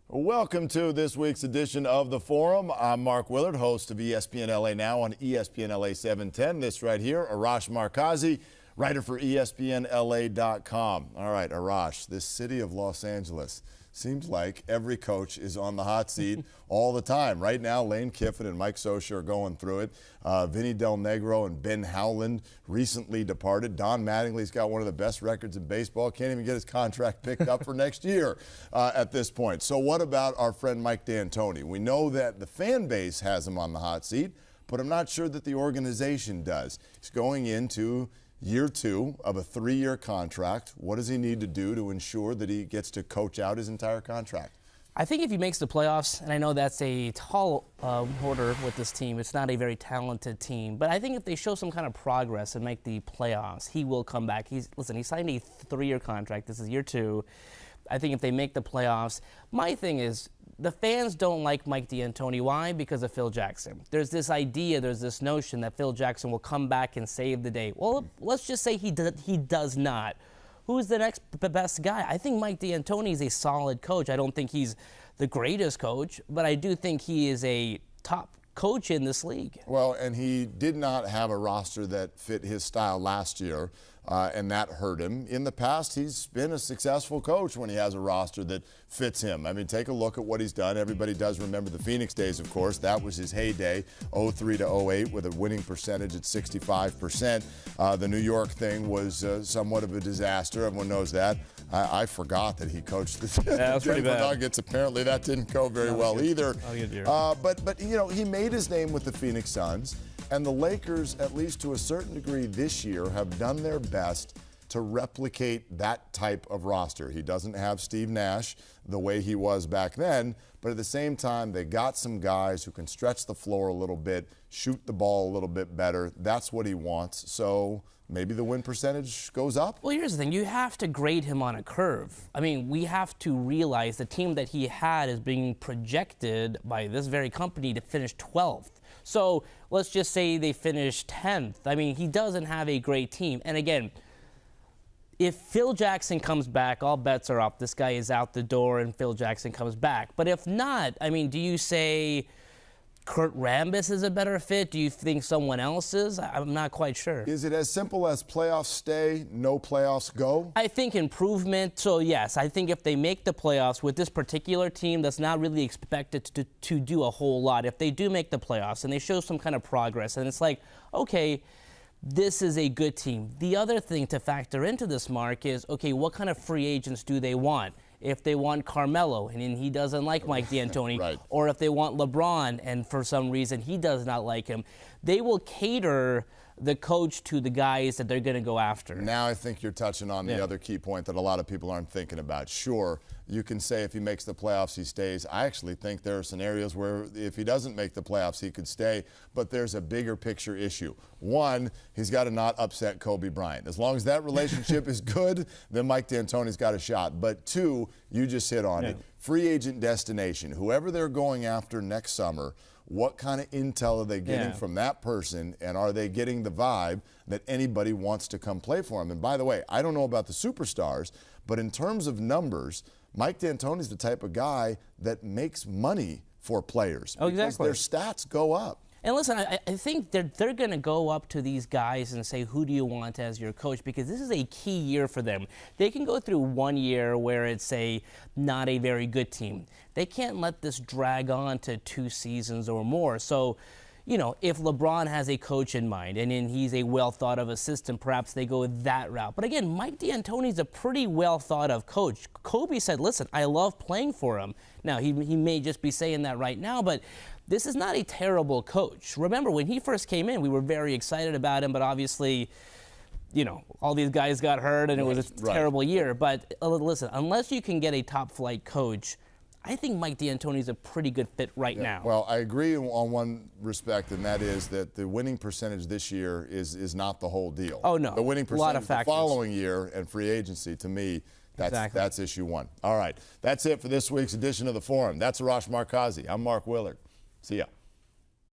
Welcome to this week's edition of The Forum. I'm Mark Willard, host of ESPN LA Now on ESPN LA 710. This right here, Arash Markazi, writer for ESPNLA.com. All right, Arash, this city of Los Angeles seems like every coach is on the hot seat all the time. Right now, Lane Kiffin and Mike Scioscia are going through it. Vinny Del Negro and Ben Howland recently departed. Don Mattingly's got one of the best records in baseball. Can't even get his contract picked up for next year at this point. So what about our friend Mike D'Antoni? We know that the fan base has him on the hot seat, but I'm not sure that the organization does. He's going into year 2 of a 3-year contract. What does he need to do to ensure that he gets to coach out his entire contract? I think if he makes the playoffs, and I know that's a tall order with this team, it's not a very talented team, but I think if they show some kind of progress and make the playoffs, he will come back. He signed a 3-year contract. This is year 2. I think if they make the playoffs, my thing is, the fans don't like Mike D'Antoni. Why? Because of Phil Jackson. There's this idea, there's this notion that Phil Jackson will come back and save the day. Well, let's just say he does not. Who's the next best guy? I think Mike D'Antoni is a solid coach. I don't think he's the greatest coach, but I do think he is a top coach in this league. Well, and he did not have a roster that fit his style last year, and that hurt him. In the past, he's been a successful coach when he has a roster that fits him. I mean, take a look at what he's done. Everybody does remember the Phoenix days, of course. That was his heyday, 03 to 08, with a winning percentage at 65%. The New York thing was somewhat of a disaster. Everyone knows that. I forgot that he coached the Denver Nuggets. Apparently, that didn't go very well either. But you know, he made his name with the Phoenix Suns, and the Lakers, at least to a certain degree this year, have done their best to replicate that type of roster. He doesn't have Steve Nash the way he was back then, but at the same time, they got some guys who can stretch the floor a little bit, shoot the ball a little bit better. That's what he wants. So maybe the win percentage goes up? Well, here's the thing. You have to grade him on a curve. I mean, we have to realize the team that he had is being projected by this very company to finish 12th. So let's just say they finish 10th. I mean, he doesn't have a great team. And again, if Phil Jackson comes back, all bets are off. This guy is out the door and Phil Jackson comes back. But if not, I mean, do you say Kurt Rambis is a better fit? Do you think someone else is? I'm not quite sure. Is it as simple as playoffs stay, no playoffs go? I think improvement. So, yes, I think if they make the playoffs with this particular team that's not really expected to do a whole lot, if they do make the playoffs and they show some kind of progress, and it's like, okay, this is a good team. The other thing to factor into this, Mark, is, okay, what kind of free agents do they want? If they want Carmelo and he doesn't like Mike D'Antoni, right, or if they want LeBron and for some reason he does not like him, they will cater the coach to the guys that they're going to go after. Now I think you're touching on the other key point that a lot of people aren't thinking about. Sure, you can say if he makes the playoffs, he stays. I actually think there are scenarios where if he doesn't make the playoffs, he could stay, but there's a bigger picture issue. One, he's got to not upset Kobe Bryant. As long as that relationship is good, then Mike D'Antoni's got a shot. But two, you just hit on it. Free agent destination, whoever they're going after next summer, what kind of intel are they getting from that person, and are they getting the vibe that anybody wants to come play for him? And by the way, I don't know about the superstars, but in terms of numbers, Mike D'Antoni's the type of guy that makes money for players. Oh, exactly. Because their stats go up. And listen, I think they're going to go up to these guys and say, who do you want as your coach? Because this is a key year for them. They can go through 1 year where it's not a very good team. They can't let this drag on to 2 seasons or more. So, you know, if LeBron has a coach in mind and then he's a well-thought-of assistant, perhaps they go that route. But again, Mike D'Antoni's a pretty well-thought-of coach. Kobe said, listen, I love playing for him. Now, he may just be saying that right now, but this is not a terrible coach. Remember, when he first came in, we were very excited about him, but obviously, you know, all these guys got hurt and it was a terrible year. But listen, unless you can get a top-flight coach, I think Mike D'Antoni's a pretty good fit right now. Well, I agree on one respect, and that is that the winning percentage this year is not the whole deal. Oh, no. The winning percentage the following year and free agency, to me, that's issue one. All right. That's it for this week's edition of The Forum. That's Arash Markazi. I'm Mark Willard. See ya.